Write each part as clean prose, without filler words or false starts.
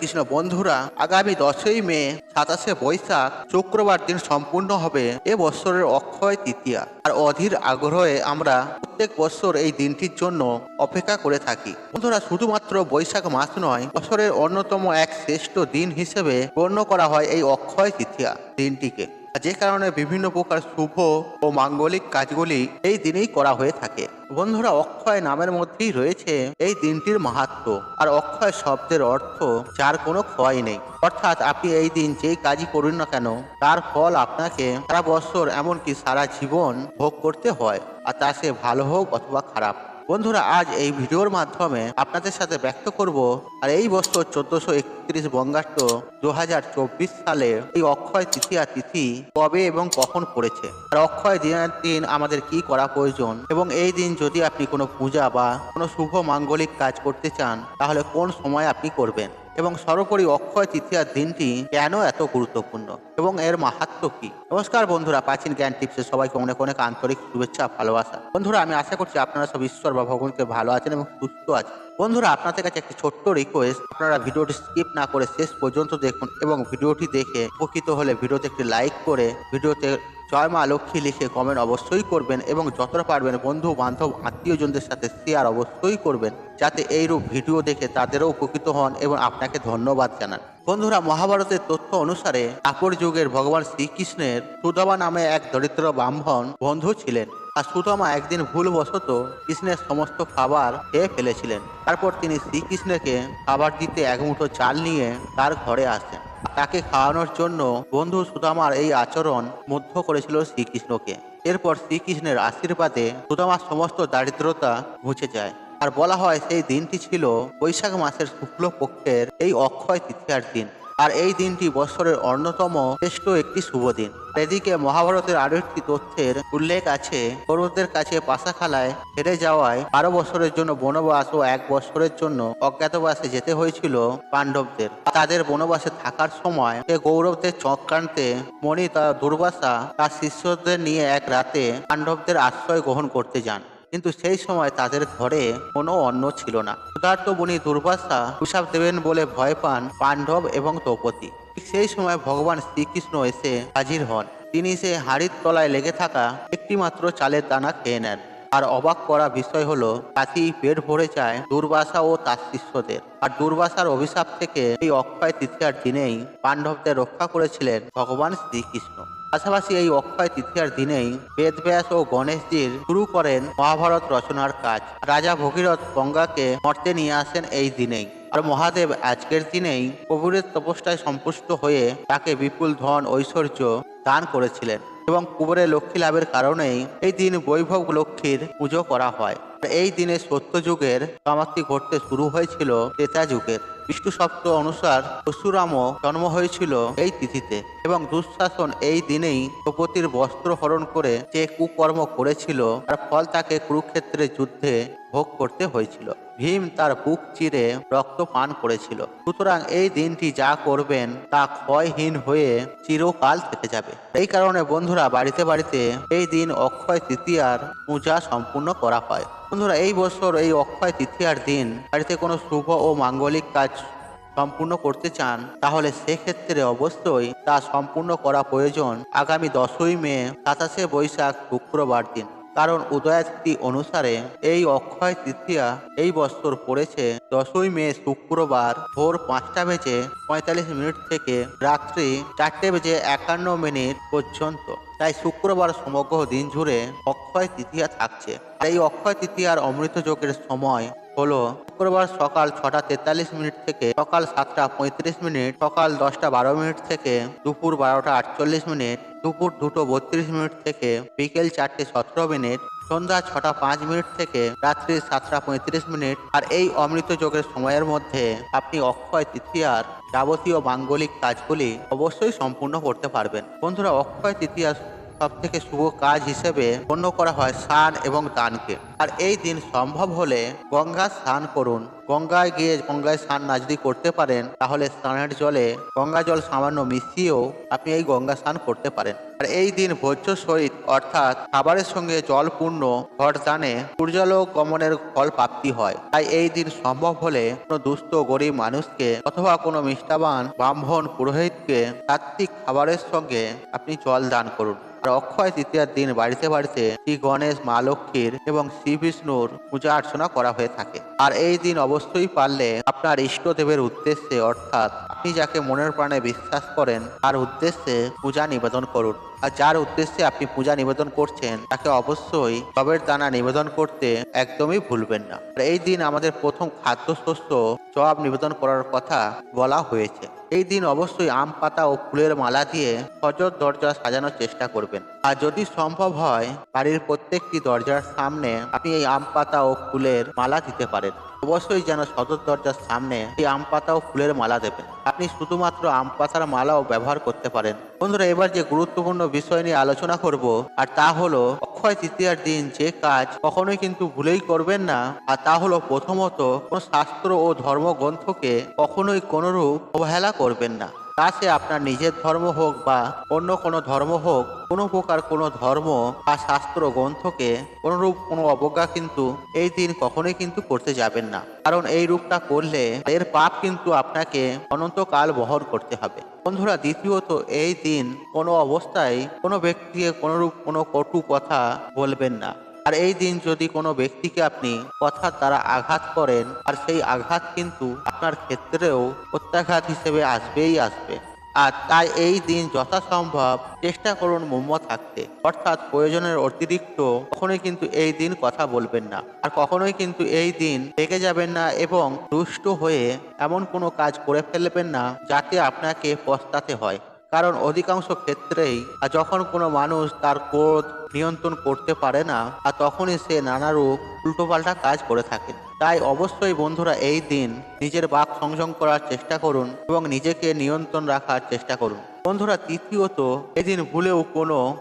কৃষ্ণ বন্ধুরা, আগামী 10ই মে 27শে বৈশাখ শুক্রবার দিন সম্পূর্ণ হবে এ বৎসরের অক্ষয় তৃতীয়া। আর অধীর আগ্রহে আমরা প্রত্যেক বছর এই দিনটির জন্য অপেক্ষা করে থাকি। বন্ধুরা, শুধুমাত্র বৈশাখ মাস নয়, বছরের অন্যতম এক শ্রেষ্ঠ দিন হিসেবে গণ্য করা হয় এই অক্ষয় তৃতীয়া দিনটিকে, যে কারণে বিভিন্ন প্রকার শুভ ও মাঙ্গলিক কাজগুলি এই দিনেই করা হয়ে থাকে। বন্ধুরা, অক্ষয় নামের মধ্যেই রয়েছে এই দিনটির মাহাত্ম্য। আর অক্ষয় শব্দের অর্থ যার কোনো ক্ষয় নেই, অর্থাৎ আপনি এই দিন যেই কাজই করুন না কেন তার ফল আপনাকে সারা বছর এমনকি সারা জীবন ভোগ করতে হয়, আর তা সে ভালো হোক অথবা খারাপ। বন্ধুরা, আজ এই ভিডিওর মাধ্যমে আপনাদের সাথে ব্যক্ত করব আর এই বছর 1431 বঙ্গাব্দ 2024 সালে এই অক্ষয় তৃতীয়া তিথি কবে এবং কখন পড়েছে, আর অক্ষয় দিনের দিন আমাদের কি করা প্রয়োজন, এবং এই দিন যদি আপনি কোনো পূজা বা কোনো শুভ মাঙ্গলিক কাজ করতে চান তাহলে কোন সময় আপনি করবেন, এবং সর্বোপরি অক্ষয় তৃতীয়ার দিনটি কেন এত গুরুত্বপূর্ণ এবং এর মাহাত্ম্য কি। নমস্কার বন্ধুরা, প্রাচীন জ্ঞান টিপসে সবাইকে অনেক অনেক আন্তরিক শুভেচ্ছা ভালোবাসা। বন্ধুরা, আমি আশা করছি আপনারা সব ঈশ্বর বা ভগবানকে ভালো আছেন এবং সুস্থ আছেন। বন্ধুরা, আপনাদের কাছে একটি ছোট্ট রিকোয়েস্ট, আপনারা ভিডিওটি স্কিপ না করে শেষ পর্যন্ত দেখুন, এবং ভিডিওটি দেখে উপকৃত হলে ভিডিওতে একটি লাইক করে ভিডিওতে জয় মা লক্ষ্মী লিখে কমেন্ট অবশ্যই করবেন, এবং যতটা পারবেন বন্ধু বান্ধব আত্মীয়জনদের সাথে শেয়ার অবশ্যই করবেন, যাতে এইরূপ ভিডিও দেখে তাদেরও উপকৃত হন এবং আপনাকে ধন্যবাদ জানান। বন্ধুরা, মহাভারতের তথ্য অনুসারে দ্বাপর যুগের ভগবান শ্রীকৃষ্ণের সুদামা নামে এক দরিদ্র ব্রাহ্মণ বন্ধু ছিলেন। আর সুদামা একদিন ভুলবশত কৃষ্ণের সমস্ত খাবার খেয়ে ফেলেছিলেন। তারপর তিনি শ্রীকৃষ্ণকে খাবার দিতে এক মুঠো চাল নিয়ে তার ঘরে আসেন। তাকে খাওয়ানোর জন্য বন্ধু সুদামার এই আচরণ মুগ্ধ করেছিল শ্রীকৃষ্ণকে। এরপর শ্রীকৃষ্ণের আশীর্বাদে সুদামার সমস্ত দারিদ্রতা মুছে যায়। আর বলা হয় সেই দিনটি ছিল বৈশাখ মাসের শুক্ল পক্ষের এই অক্ষয় তৃতীয়ার দিন। আর এই দিনটি বছরের অন্যতম শ্রেষ্ঠ একটি শুভ দিন। এদিকে মহাভারতের আরো একটি তথ্যের উল্লেখ আছে, কৌরবদের কাছে পাশাখালায় হেরে যাওয়ায় 12 বছরের জন্য বনবাস ও 1 বছরের জন্য অজ্ঞাতবাসে যেতে হয়েছিল পাণ্ডবদের। তাদের বনবাসে থাকার সময় কৌরবদের চক্রান্তে মণি দুর্বাসা তার শিষ্যদের নিয়ে এক রাতে পাণ্ডবদের আশ্রয় গ্রহণ করতে যান। কিন্তু সেই সময় তাদের ঘরে কোনো অন্ন ছিল না। ক্ষুধার্ত মুনি দুর্বাসা অভিশাপ দেবেন বলে ভয় পান পাণ্ডব এবং দ্রৌপদী। ঠিক সেই সময় ভগবান শ্রীকৃষ্ণ এসে হাজির হন। তিনি সে হাড়ির তলায় লেগে থাকা একটি মাত্র চালের দানা খেয়ে নেন। আর অবাক করা বিষয় হলো, তাতেই পেট ভরে যায় দুর্বাসা ও তার শিষ্যদের। আর দুর্বাসার অভিশাপ থেকে এই অক্ষয় তৃতীয়ার দিনেই পাণ্ডবদের রক্ষা করেছিলেন ভগবান শ্রীকৃষ্ণ। পাশাপাশি এই অক্ষয় তৃতীয়ার দিনেই বেদব্যাস ও গণেশজির শুরু করেন মহাভারত রচনার কাজ। রাজা ভগীরথ গঙ্গাকে মর্তে নিয়ে আসেন এই দিনেই। আর মহাদেব আজকের দিনেই প্রভুরের তপস্যায় সন্তুষ্ট হয়ে তাকে বিপুল ধন ঐশ্বর্য দান করেছিলেন, এবং কুবেরের লক্ষ্মী লাভের কারণেই এই দিন বৈভব লক্ষ্মীর পুজো করা হয়। এই দিনে সত্যযুগের সমাপ্তি ঘটতে শুরু হয়েছিল ত্রেতা যুগের। বিষ্ণু সপ্ত অনুসার পরশুরামও জন্ম হয়েছিল এই তিথিতে, এবং দুঃশাসন এই দিনেই দ্রৌপদীর বস্ত্র হরণ করে যে কুকর্ম করেছিল তার ফল তাকে কুরুক্ষেত্রের যুদ্ধে ভোগ করতে হয়েছিল। ভীম তার বুক চিরে রক্ত পান করেছিল। সুতরাং এই দিনটি যা করবেন তা ক্ষয়হীন হয়ে চিরকাল থেকে যাবে। এই কারণে বন্ধুরা, বাড়িতে বাড়িতে এই দিন অক্ষয় তৃতীয়ার পূজা সম্পূর্ণ করা হয়। বন্ধুরা, এই বছর এই অক্ষয় তৃতীয়ার দিন বাড়িতে কোনো শুভ ও মাঙ্গলিক কাজ সম্পূর্ণ করতে চান তাহলে সেক্ষেত্রে অবশ্যই তা সম্পূর্ণ করা প্রয়োজন আগামী 10ই মে 27শে বৈশাখ শুক্রবার দিন। কারণ উদয়াস্তি অনুসারে এই অক্ষয় তৃতীয়া এই বছর পড়েছে 10ই মে শুক্রবার ভোর 5টা বেজে 45 মিনিট থেকে রাত্রি 4টে বেজে 51 মিনিট পর্যন্ত। তাই শুক্রবার সমগ্র দিন জুড়ে অক্ষয় তৃতীয়া থাকছে। এই অক্ষয় তৃতীয়ার অমৃত যোগের সময় হলো শুক্রবার সকাল 6টা 43 মিনিট থেকে সকাল 7টা 35 মিনিট, সকাল 10টা 12 মিনিট থেকে দুপুর 12টা 48 মিনিট, দুপুর 2টো 32 মিনিট থেকে বিকেল 4টে 17 মিনিট, সন্ধ্যা 6টা 5 মিনিট থেকে রাত্রি 7টা 35 মিনিট। আর এই অমৃত যোগের সময়ের মধ্যে আপনি অক্ষয় তৃতীয়ার যাবতীয় মাঙ্গলিক কাজগুলি অবশ্যই সম্পূর্ণ করতে পারবেন। বন্ধুরা, অক্ষয় তৃতীয়া সব থেকে শুভ কাজ হিসেবে গণ্য করা হয় স্নান এবং দানকে। আর এই দিন সম্ভব হলে গঙ্গা স্নান করুন। গঙ্গায় গিয়ে গঙ্গায় স্নান না যদি করতে পারেন তাহলে স্নানের জলে গঙ্গা জল সামান্য মিশিয়েও আপনি এই গঙ্গা স্নান করতে পারেন। আর এই দিন ভোজ্য সহিত অর্থাৎ খাবারের সঙ্গে জলপূর্ণ ঘট দানে সূর্যালোক গমনের ফল প্রাপ্তি হয়। তাই এই দিন সম্ভব হলে কোনো দুস্থ গরিব মানুষকে অথবা কোনো মিষ্টাবান ব্রাহ্মণ পুরোহিতকে সাত্বিক খাবারের সঙ্গে আপনি জল দান করুন। আর অক্ষয় তৃতীয়ার দিন বাড়িতে বাড়িতে শ্রী গণেশ, মা লক্ষ্মীর এবং শ্রী বিষ্ণুর পূজা অর্চনা করা হয়ে থাকে। আর এই দিন অবশ্যই পারলে আপনার ইষ্টদেবের উদ্দেশ্যে অর্থাৎ আপনি যাকে মনের প্রাণে বিশ্বাস করেন তার উদ্দেশ্যে পূজা নিবেদন করুন। আর যার উদ্দেশ্যে আপনি পূজা নিবেদন করছেন তাকে অবশ্যই জবের দানা নিবেদন করতে একদমই ভুলবেন না। আর এই দিন আমাদের প্রথম খাদ্যশস্য জব নিবেদন করার কথা বলা হয়েছে। এই দিন অবশ্যই আম পাতা ও ফুলের মালা দিয়ে সজোর দরজা সাজানোর চেষ্টা করবেন। আর যদি সম্ভব হয় বাড়ির প্রত্যেকটি দরজার সামনে আপনি এই আম পাতা ও ফুলের মালা দিতে পারেন। অবশ্যই যেন সদর দরজার সামনে এই আম পাতা ও ফুলের মালা দেবেন। আপনি শুধুমাত্র আম পাতার মালাও ব্যবহার করতে পারেন। বন্ধুরা, এবার যে গুরুত্বপূর্ণ বিষয় নিয়ে আলোচনা করব আর তা হলো অক্ষয় তৃতীয়ার দিন যে কাজ কখনোই কিন্তু ভুলেই করবেন না। আর তা হলো প্রথমত কোন শাস্ত্র ও ধর্মগ্রন্থকে কখনোই কোনরূপ অবহেলা করবেন না। তা সে আপনার নিজের ধর্ম হোক বা অন্য কোনো ধর্ম হোক, কোনো প্রকার কোনো ধর্ম বা শাস্ত্র গ্রন্থকে কোনরূপ কোনো অবজ্ঞা কিন্তু এই দিন কখনোই কিন্তু করতে যাবেন না। কারণ এই রূপটা করলে এর পাপ কিন্তু আপনাকে অনন্তকাল বহন করতে হবে। বন্ধুরা, দ্বিতীয়ত এই দিন কোনো অবস্থায় কোনো ব্যক্তিকে কোনরূপ কোনো কটু কথা বলবেন না। আর এই দিন যদি কোনো ব্যক্তিকে আপনি কথার দ্বারা আঘাত করেন আর সেই আঘাত কিন্তু আপনার ক্ষেত্রেও প্রত্যাঘাত হিসেবে আসবেই আসবে। আর তাই এই দিন যথাসম্ভব চেষ্টা করুন মৌন থাকতে, অর্থাৎ প্রয়োজনের অতিরিক্ত কখনোই কিন্তু এই দিন কথা বলবেন না। আর কখনোই কিন্তু এই দিন রেগে যাবেন না এবং দুষ্ট হয়ে এমন কোনো কাজ করে ফেলবেন না যাতে আপনাকে পস্তাতে হয়। কারণ অধিকাংশ ক্ষেত্রেই যখন কোনো মানুষ তার ক্রোধ নিয়ন্ত্রণ করতে পারে না আর তখনই সে নানারূপ উল্টোপাল্টা কাজ করে থাকে। তাই অবশ্যই বন্ধুরা এই দিন নিজের বাক সংযম করার চেষ্টা করুন এবং নিজেকে নিয়ন্ত্রণ রাখার চেষ্টা করুন। বন্ধুরা, তৃতীয়ত এদিন ভুলেও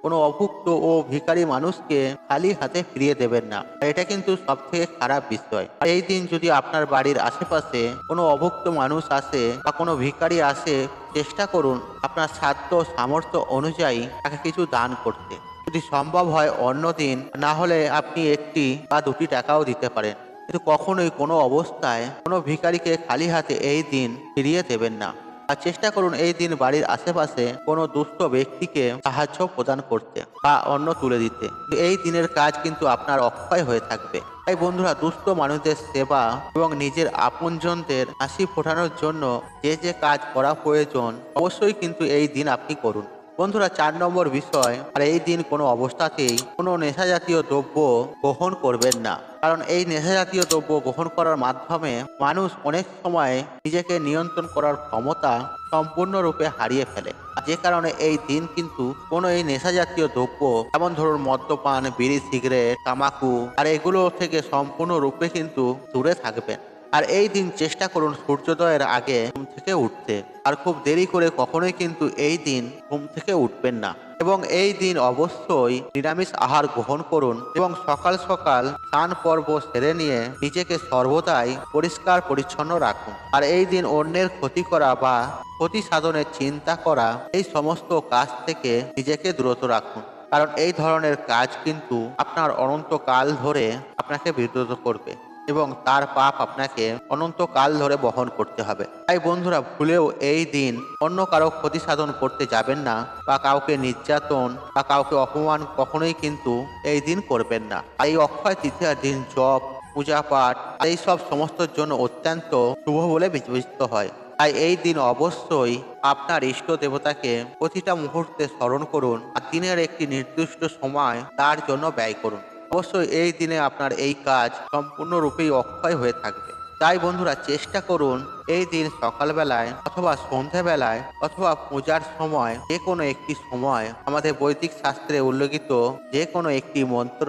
কোনো অভুক্ত ও ভিখারি মানুষকে খালি হাতে ফিরিয়ে দেবেন না। এটা কিন্তু সব থেকে খারাপ বিষয়। এই দিন যদি আপনার বাড়ির আশেপাশে কোনো অভুক্ত মানুষ আসে বা কোনো ভিখারি আসে, চেষ্টা করুন আপনার সাধ্য সামর্থ্য অনুযায়ী তাকে কিছু দান করতে। যদি সম্ভব হয় অন্য দিন না হলে আপনি 1টি বা 2টি টাকাও দিতে পারেন, কিন্তু কখনোই কোনো অবস্থায় কোনো ভিখারিকে খালি হাতে এই দিন ফিরিয়ে দেবেন না। আর চেষ্টা করুন এই দিন বাড়ির আশেপাশে কোনো দুস্থ ব্যক্তিকে সাহায্য প্রদান করতে বা অন্ন তুলে দিতে। এই দিনের কাজ কিন্তু আপনার অক্ষয় হয়ে থাকবে। তাই বন্ধুরা, দুস্থ মানুষদের সেবা এবং নিজের আপনজনদের হাসি ফোটানোর জন্য যে যে কাজ করা প্রয়োজন অবশ্যই কিন্তু এই দিন আপনি করুন। বন্ধুরা, 4 নম্বর বিষয়, আর এই দিন কোনো অবস্থাতেই কোনো নেশা জাতীয় দ্রব্য গ্রহণ করবেন না। কারণ এই নেশা জাতীয় দ্রব্য গ্রহণ করার মাধ্যমে মানুষ অনেক সময় নিজেকে নিয়ন্ত্রণ করার ক্ষমতা সম্পূর্ণরূপে হারিয়ে ফেলে। যে কারণে এই দিন কিন্তু কোনো এই নেশা জাতীয় দ্রব্য যেমন ধরুন মদ্যপান, বিড়ি, সিগারেট, তামাকু আর এগুলো থেকে সম্পূর্ণরূপে কিন্তু দূরে থাকবেন। আর এই দিন চেষ্টা করুন সূর্যোদয়ের আগে ঘুম থেকে উঠতে। আর খুব দেরি করে কখনোই কিন্তু এই দিন ঘুম থেকে উঠবেন না। এবং এই দিন অবশ্যই নিরামিষ আহার গ্রহণ করুন এবং সকাল সকাল স্নান পর্ব সেরে নিয়ে নিজেকে সর্বদাই পরিষ্কার পরিচ্ছন্ন রাখুন। আর এই দিন অন্যের ক্ষতি করা বা ক্ষতি সাধনের চিন্তা করা এই সমস্ত কাজ থেকে নিজেকে দূরত রাখুন। কারণ এই ধরনের কাজ কিন্তু আপনার অনন্তকাল ধরে আপনাকে বিরত করবে এবং তার পাপ আপনাকে অনন্তকাল ধরে বহন করতে হবে। তাই বন্ধুরা, ভুলেও এই দিন অন্য কারো ক্ষতি সাধন করতে যাবেন না বা কাউকে নির্যাতন বা কাউকে অপমান কখনোই কিন্তু এই দিন করবেন না। এই অক্ষয় তৃতীয়ার দিন জপ, পূজা পাঠ এই সব সমস্তর জন্য অত্যন্ত শুভ বলে বিবেচিত হয়। তাই এই দিন অবশ্যই আপনার ইষ্ট দেবতাকে প্রতিটা মুহূর্তে স্মরণ করুন আর দিনের একটি নির্দিষ্ট সময় তার জন্য ব্যয় করুন। অবশ্যই এই দিনে আপনার এই কাজ সম্পূর্ণরূপেই অক্ষয় হয়ে থাকবে। তাই বন্ধুরা, চেষ্টা করুন এই দিন সকালবেলায় অথবা সন্ধ্যাবেলায় অথবা পূজার সময় যে কোনো একটি সময় আমাদের বৈদিক শাস্ত্রে উল্লেখিত যে কোনো একটি মন্ত্র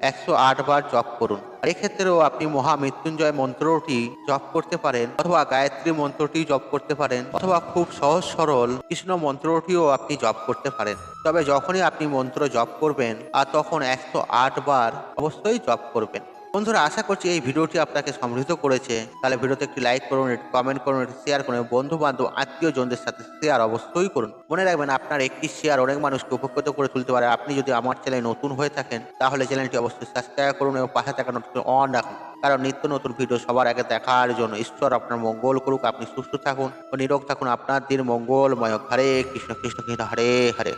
108 বার জপ করুন। আর এক্ষেত্রেও আপনি মহামৃত্যুঞ্জয় মন্ত্রটি জপ করতে পারেন, অথবা গায়ত্রী মন্ত্রটি জপ করতে পারেন, অথবা খুব সহজ সরল কৃষ্ণ মন্ত্রটিও আপনি জপ করতে পারেন। তবে যখনই আপনি মন্ত্র জপ করবেন আর তখন 108 বার অবশ্যই জপ করবেন। বন্ধুরা, আশা করছি এই ভিডিওটি আপনাকে সমৃদ্ধ করেছে। তাহলে ভিডিওতে একটি লাইক করুন, একটি কমেন্ট করুন, একটি শেয়ার করুন, বন্ধু বান্ধব আত্মীয়জনদের সাথে শেয়ার অবশ্যই করুন। মনে রাখবেন, আপনার একটি শেয়ার অনেক মানুষকে উপকৃত করে তুলতে পারে। আপনি যদি আমার চ্যানেলে নতুন হয়ে থাকেন তাহলে চ্যানেলটি অবশ্যই সাবস্ক্রাইব করুন এবং পাশে থাকা নোটিফিকেশন অন রাখুন, কারণ নিত্য নতুন ভিডিও সবার আগে দেখার জন্য। ঈশ্বর আপনার মঙ্গল করুক, আপনি সুস্থ থাকুন ও নিরোগ থাকুন, আপনার দিন মঙ্গলময় হোক। হরে কৃষ্ণ কৃষ্ণ কৃষ্ণ হরে হরে।